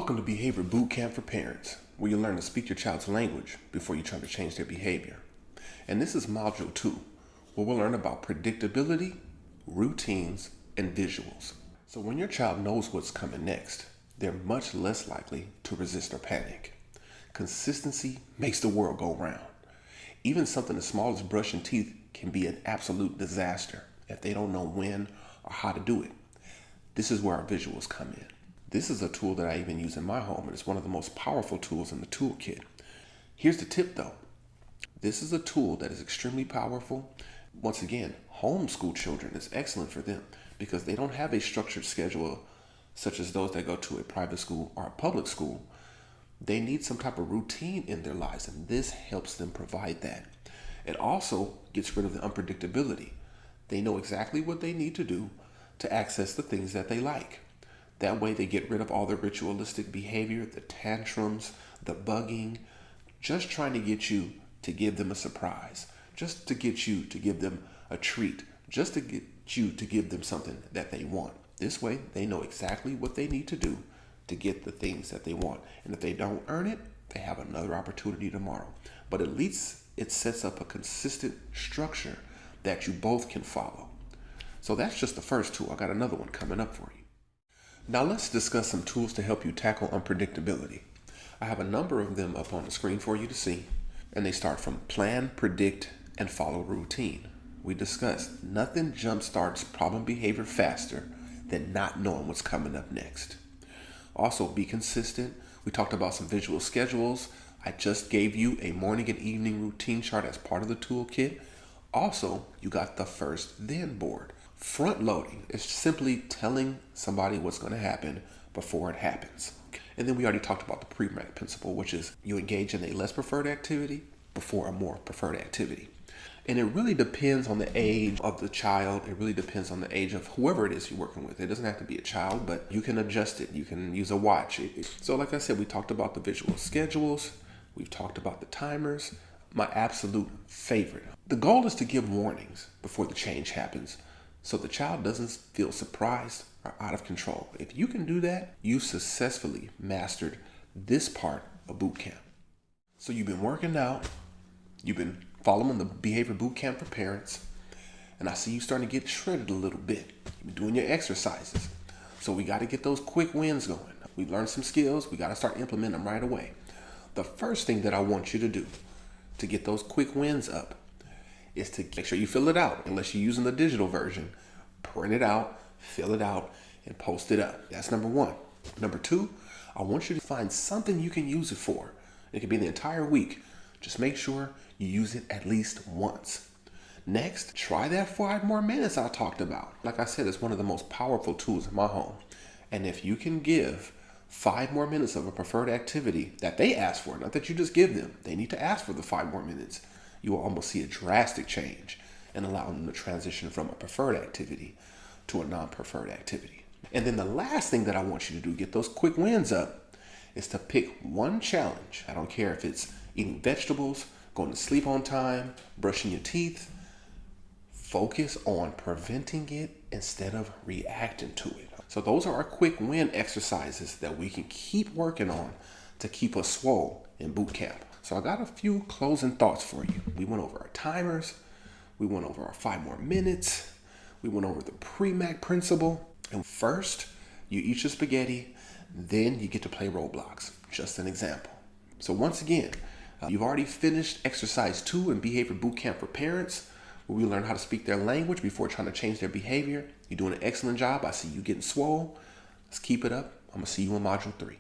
Welcome to Behavior Bootcamp for Parents, where you learn to speak your child's language before you try to change their behavior. And this is Module 2, where we'll learn about predictability, routines, and visuals. So when your child knows what's coming next, they're much less likely to resist or panic. Consistency makes the world go round. Even something as small as brushing teeth can be an absolute disaster if they don't know when or how to do it. This is where our visuals come in. This is a tool that I even use in my home, and it's one of the most powerful tools in the toolkit. Here's the tip though. This is a tool that is extremely powerful. Once again, homeschool children is excellent for them because they don't have a structured schedule such as those that go to a private school or a public school. They need some type of routine in their lives, and this helps them provide that. It also gets rid of the unpredictability. They know exactly what they need to do to access the things that they like. That way they get rid of all the ritualistic behavior, the tantrums, the bugging, just trying to get you to give them a surprise, just to get you to give them a treat, just to get you to give them something that they want. This way they know exactly what they need to do to get the things that they want. And if they don't earn it, they have another opportunity tomorrow. But at least it sets up a consistent structure that you both can follow. So that's just the first tool. I got another one coming up for you. Now let's discuss some tools to help you tackle unpredictability. I have a number of them up on the screen for you to see, and they start from plan, predict, and follow routine. We discussed nothing jumpstarts problem behavior faster than not knowing what's coming up next. Also, be consistent. We talked about some visual schedules. I just gave you a morning and evening routine chart as part of the toolkit. Also, you got the first then board. Front loading is simply telling somebody what's going to happen before it happens. And then we already talked about the Premack Principle, which is you engage in a less preferred activity before a more preferred activity. And it really depends on the age of the child. It really depends on the age of whoever it is you're working with. It doesn't have to be a child, but you can adjust it. You can use a watch. So like I said, we talked about the visual schedules. We've talked about the timers. My absolute favorite. The goal is to give warnings before the change happens, so the child doesn't feel surprised or out of control. If you can do that, you've successfully mastered this part of boot camp. So you've been working out, you've been following the Behavior Bootcamp for Parents, and I see you starting to get shredded a little bit. You've been doing your exercises. So we got to get those quick wins going. We learned some skills, we got to start implementing them right away. The first thing that I want you to do to get those quick wins up is to make sure you fill it out. Unless you're using the digital version, print it out, fill it out, and post it up. That's number one. Number two, I want you to find something you can use it for. It could be the entire week. Just make sure you use it at least once. Next, try that 5 more minutes I talked about. Like I said, it's one of the most powerful tools in my home. And if you can give 5 more minutes of a preferred activity that they ask for, not that you just give them, they need to ask for the 5 more minutes, you will almost see a drastic change and allow them to transition from a preferred activity to a non-preferred activity. And then the last thing that I want you to do, get those quick wins up, is to pick one challenge. I don't care if it's eating vegetables, going to sleep on time, brushing your teeth. Focus on preventing it instead of reacting to it. So those are our quick win exercises that we can keep working on to keep us swole in boot camp. So I got a few closing thoughts for you. We went over our timers. We went over our 5 more minutes. We went over the Premack Principle. And first, you eat your spaghetti, then you get to play Roblox. Just an example. So once again, you've already finished exercise 2 in Behavior Bootcamp for Parents, where we learn how to speak their language before trying to change their behavior. You're doing an excellent job. I see you getting swole. Let's keep it up. I'm going to see you in Module 3.